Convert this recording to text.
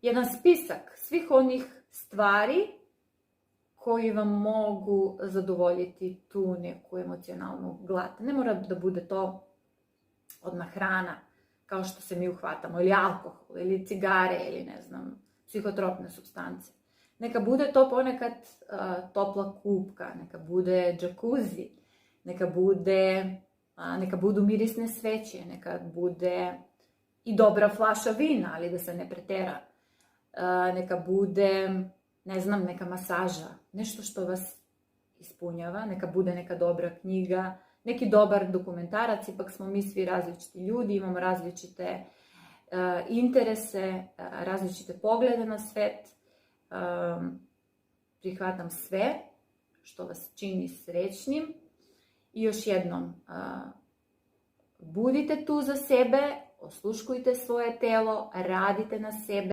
jedan spisak svih onih stvari koji vam mogu zadovoljiti tu neku emocionalnu glad. Ne mora da bude to odmah hrana, kao što se mi uhvatamo, ili alkohol, ili cigare, ili ne znam, psihotropne supstance. Neka bude to ponekad topla kupka, neka bude džakuzi, neka budu mirisne sveće, neka bude i dobra flaša vina, ali da se ne pretera. Neka bude, ne znam, neka masaža, nešto što vas ispunjava, neka bude neka dobra knjiga, neki dobar dokumentarac, ipak smo mi svi različiti ljudi, imamo različite interese, različite poglede na svet. Prihvatam sve što vas čini srećnim i još jednom, budite tu za sebe, osluškujte svoje telo, radite na sebe.